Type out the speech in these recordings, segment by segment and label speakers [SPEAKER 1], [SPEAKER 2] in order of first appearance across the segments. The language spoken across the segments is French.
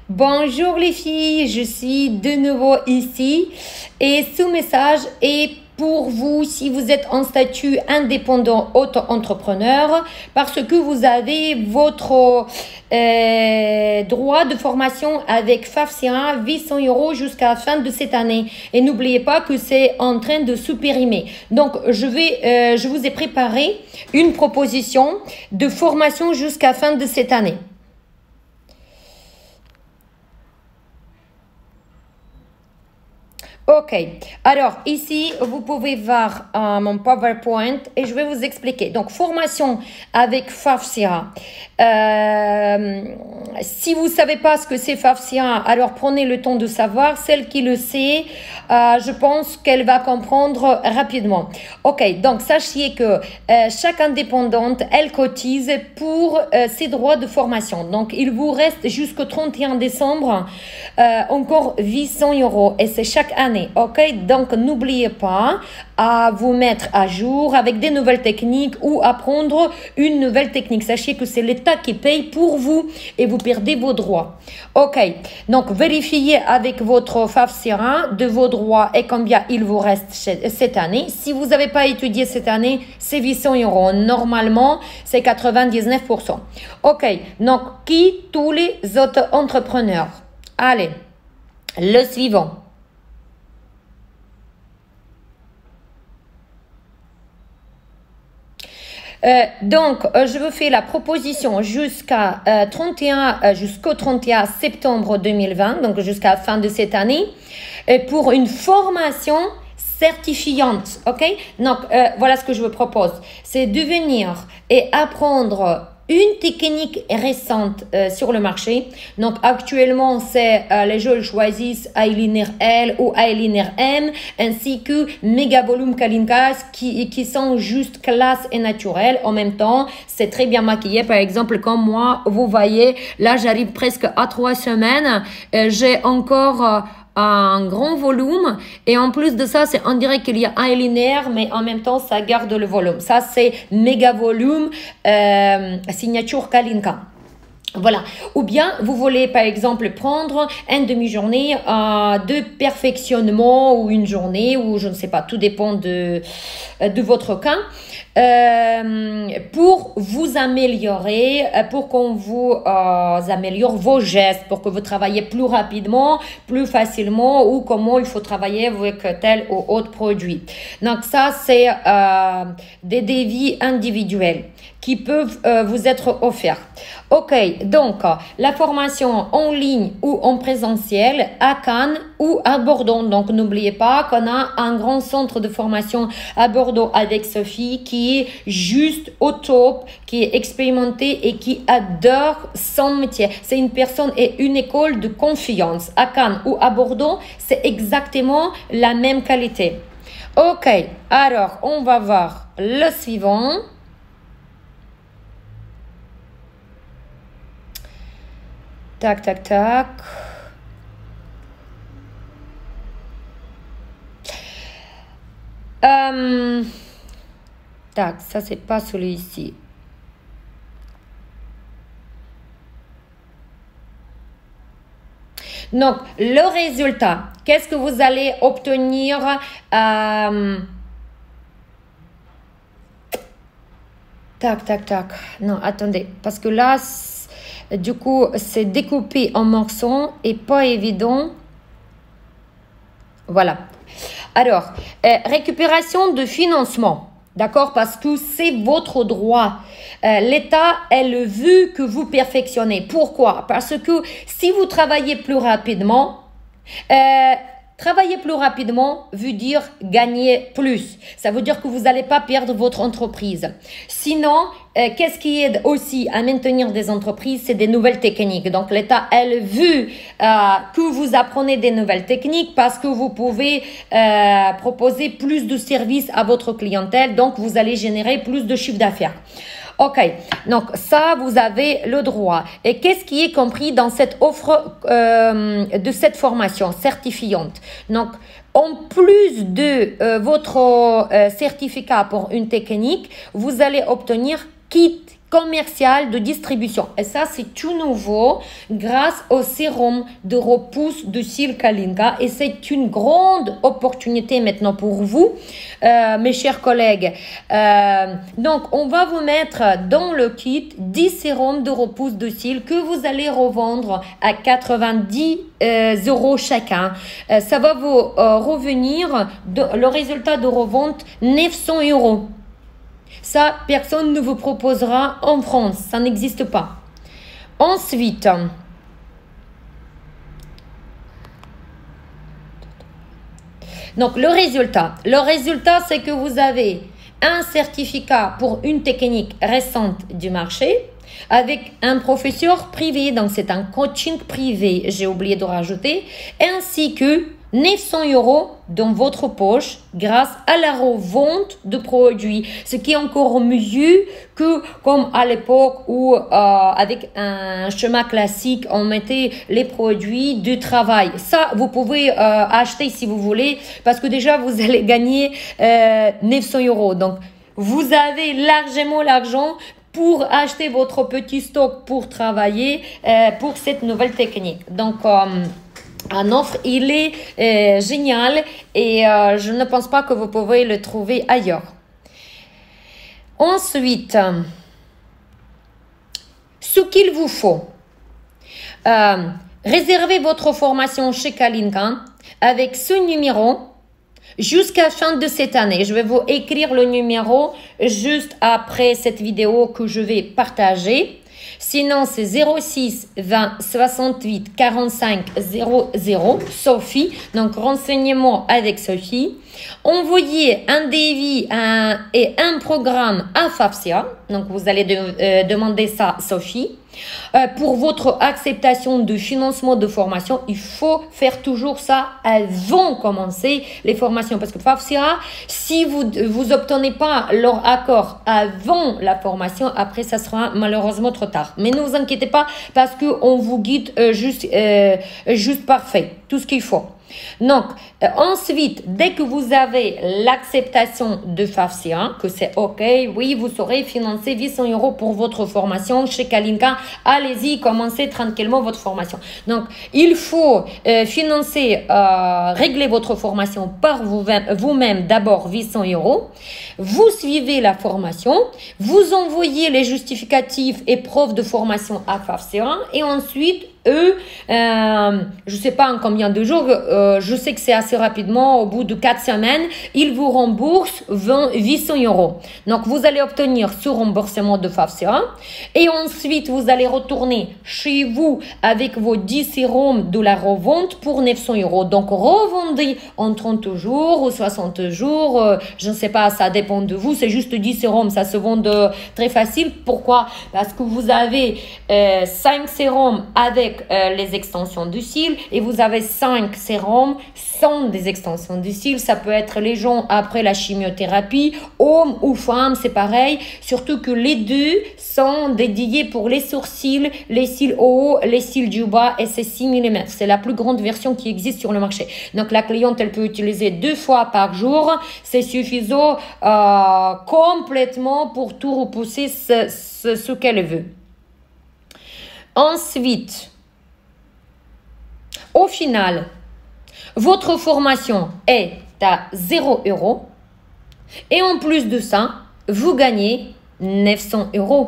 [SPEAKER 1] Bonjour les filles, je suis de nouveau ici et ce message est pour vous si vous êtes en statut indépendant auto-entrepreneur parce que vous avez votre droit de formation avec FAFSA 800 € jusqu'à la fin de cette année. Et n'oubliez pas que c'est en train de se périmer. Donc, je vous ai préparé une proposition de formation jusqu'à la fin de cette année. Ok, alors ici, vous pouvez voir mon PowerPoint et je vais vous expliquer. Donc, formation avec FAFSA. Si vous ne savez pas ce que c'est FAFSA, alors prenez le temps de savoir. Celle qui le sait, je pense qu'elle va comprendre rapidement. Ok, donc sachez que chaque indépendante, elle cotise pour ses droits de formation. Donc, il vous reste jusqu'au 31 décembre encore 800 € et c'est chaque année. Ok, donc n'oubliez pas à vous mettre à jour avec des nouvelles techniques ou apprendre une nouvelle technique. Sachez que c'est l'État qui paye pour vous et vous perdez vos droits. Ok, donc vérifiez avec votre FAFSA de vos droits et combien il vous reste cette année. Si vous n'avez pas étudié cette année, c'est 800 €. Normalement, c'est 99%. Ok, donc qui tous les autres entrepreneurs? Allez, le suivant. Je vous fais la proposition jusqu'au 31 septembre 2020, donc jusqu'à la fin de cette année, pour une formation certifiante. Ok, donc voilà ce que je vous propose, c'est de venir et apprendre une technique récente sur le marché. Donc actuellement, c'est les jeunes choisissent eyeliner L ou eyeliner M ainsi que méga volume Kalinkas qui sont juste classe et naturels. En même temps, c'est très bien maquillé. Par exemple, comme moi, vous voyez, là j'arrive presque à 3 semaines. J'ai encore un grand volume et en plus de ça, on dirait qu'il y a eyeliner mais en même temps ça garde le volume. Ça c'est méga volume signature Kalinka. Voilà. Ou bien vous voulez par exemple prendre une demi-journée de perfectionnement ou une journée ou je ne sais pas, tout dépend de votre cas. Pour vous améliorer, pour qu'on vous améliore vos gestes, pour que vous travaillez plus rapidement, plus facilement ou comment il faut travailler avec tel ou autre produit. Donc ça, c'est des devis individuels qui peuvent vous être offerts. Ok, donc la formation en ligne ou en présentiel à Cannes ou à Bordeaux. Donc n'oubliez pas qu'on a un grand centre de formation à Bordeaux avec Sophie qui est juste au top, qui est expérimentée et qui adore son métier. C'est une personne et une école de confiance. À Cannes ou à Bordeaux, c'est exactement la même qualité. Ok, alors on va voir le suivant. Tac, tac, tac. Tac, ça c'est pas celui-ci. Donc, le résultat, qu'est-ce que vous allez obtenir Tac, tac, tac. Non, attendez, parce que là, du coup, c'est découpé en morceaux et pas évident. Voilà. Alors, récupération de financement. D'accord? Parce que c'est votre droit. L'État, elle veut que vous perfectionnez. Pourquoi? Parce que si vous travaillez plus rapidement, travailler plus rapidement veut dire gagner plus. Ça veut dire que vous n'allez pas perdre votre entreprise. Sinon, qu'est-ce qui aide aussi à maintenir des entreprises? C'est des nouvelles techniques. Donc, l'État, elle veut que vous apprenez des nouvelles techniques parce que vous pouvez proposer plus de services à votre clientèle. Donc, vous allez générer plus de chiffre d'affaires. Ok, donc ça, vous avez le droit. Et qu'est-ce qui est compris dans cette offre de cette formation certifiante? Donc, en plus de votre certificat pour une technique, vous allez obtenir kit commercial de distribution. Et ça, c'est tout nouveau grâce au sérum de repousse de cils Kalinka. Et c'est une grande opportunité maintenant pour vous, mes chers collègues. Donc, on va vous mettre dans le kit 10 sérums de repousse de cils que vous allez revendre à 90 € chacun. Ça va vous revenir, le résultat de revente, 900 €. Ça, personne ne vous proposera en France. Ça n'existe pas. Ensuite, donc le résultat, c'est que vous avez un certificat pour une technique récente du marché avec un professeur privé. Donc, c'est un coaching privé, j'ai oublié de rajouter, ainsi que 900 € dans votre poche grâce à la revente de produits. Ce qui est encore mieux que comme à l'époque où avec un schéma classique, on mettait les produits du travail. Ça, vous pouvez acheter si vous voulez parce que déjà, vous allez gagner 900 €. Donc, vous avez largement l'argent pour acheter votre petit stock pour travailler pour cette nouvelle technique. Donc, un offre, il est génial et je ne pense pas que vous pouvez le trouver ailleurs. Ensuite, ce qu'il vous faut, réservez votre formation chez Kalinka avec ce numéro jusqu'à la fin de cette année. Je vais vous écrire le numéro juste après cette vidéo que je vais partager. Sinon, c'est 06 20 68 45 00, Sophie. Donc, renseignez-moi avec Sophie. Envoyez un devis et un programme à FAFSIA. Donc, vous allez demander ça, Sophie. Pour votre acceptation de financement de formation, il faut faire toujours ça avant de commencer les formations. Parce que FAFSIA, si vous obtenez pas leur accord avant la formation, après, ça sera malheureusement trop tard. Mais ne vous inquiétez pas parce qu'on vous guide juste parfait, tout ce qu'il faut. Donc, ensuite, dès que vous avez l'acceptation de FAFSIA, que c'est OK, oui, vous saurez financer 800 € pour votre formation chez Kalinka. Allez-y, commencez tranquillement votre formation. Donc, il faut financer, régler votre formation par vous-même d'abord 800 €. Vous suivez la formation, vous envoyez les justificatifs et preuves de formation à FAFSIA et ensuite, eux, je sais pas en combien de jours, je sais que c'est assez rapidement, au bout de 4 semaines, ils vous remboursent 800 €. Donc, vous allez obtenir ce remboursement de FAFSIA et ensuite, vous allez retourner chez vous avec vos 10 sérums de la revente pour 900 €. Donc, revendez en 30 jours ou 60 jours, je ne sais pas, ça dépend de vous, c'est juste 10 sérums, ça se vend très facile. Pourquoi? Parce que vous avez 5 sérums avec les extensions du cils et vous avez 5 sérums sans des extensions du cils. Ça peut être les gens après la chimiothérapie, hommes ou femmes, c'est pareil. Surtout que les deux sont dédiés pour les sourcils, les cils hauts, les cils du bas et c'est 6 mm. C'est la plus grande version qui existe sur le marché. Donc la cliente, elle peut utiliser 2 fois par jour. C'est suffisant complètement pour tout repousser ce qu'elle veut. Ensuite, au final, votre formation est à 0 € et en plus de ça, vous gagnez 900 €.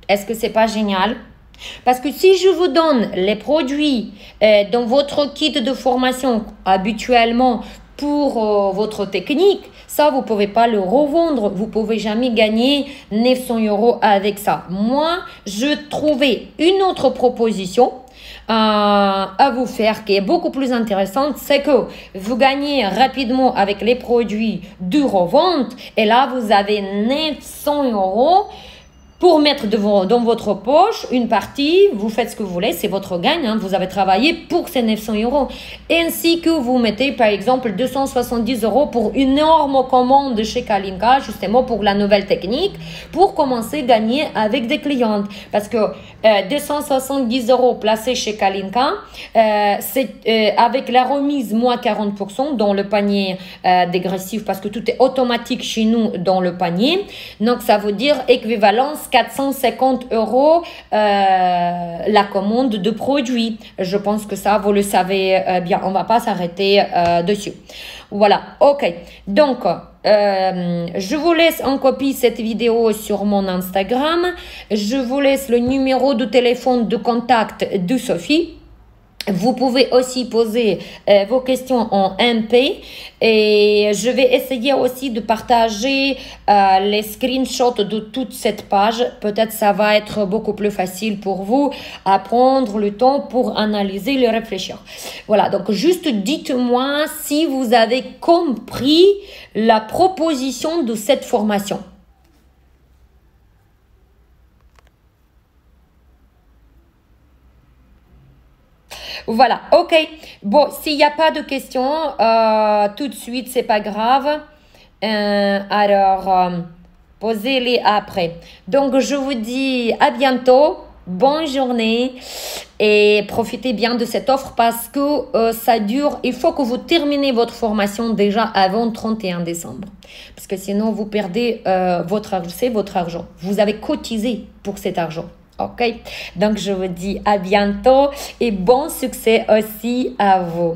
[SPEAKER 1] Est-ce que c'est pas génial? Parce que si je vous donne les produits dans votre kit de formation habituellement pour votre technique, ça, vous pouvez pas le revendre. Vous pouvez jamais gagner 900 € avec ça. Moi, je trouvais une autre proposition à vous faire qui est beaucoup plus intéressante, c'est que vous gagnez rapidement avec les produits de revente et là, vous avez 900 € pour mettre dans votre poche une partie, vous faites ce que vous voulez, c'est votre gain, hein, vous avez travaillé pour ces 900 €. Ainsi que vous mettez par exemple 270 € pour une énorme commande chez Kalinka, justement pour la nouvelle technique, pour commencer à gagner avec des clientes. Parce que 270 € placés chez Kalinka, c'est avec la remise moins 40% dans le panier dégressif parce que tout est automatique chez nous dans le panier. Donc ça veut dire équivalence 14 450 euros la commande de produits. Je pense que ça, vous le savez bien. On va pas s'arrêter dessus. Voilà, ok. Donc, je vous laisse en copie cette vidéo sur mon Instagram. Je vous laisse le numéro de téléphone de contact de Sophie. Vous pouvez aussi poser vos questions en MP et je vais essayer aussi de partager les screenshots de toute cette page. Peut-être ça va être beaucoup plus facile pour vous à prendre le temps pour analyser et réfléchir. Voilà, donc juste dites-moi si vous avez compris la proposition de cette formation. Voilà, ok. Bon, s'il n'y a pas de questions, tout de suite, c'est pas grave. Alors, posez-les après. Donc, je vous dis à bientôt. Bonne journée et profitez bien de cette offre parce que ça dure. Il faut que vous terminez votre formation déjà avant le 31 décembre. Parce que sinon, vous perdez votre argent. C'est votre argent. Vous avez cotisé pour cet argent. Ok, donc je vous dis à bientôt et bon succès aussi à vous.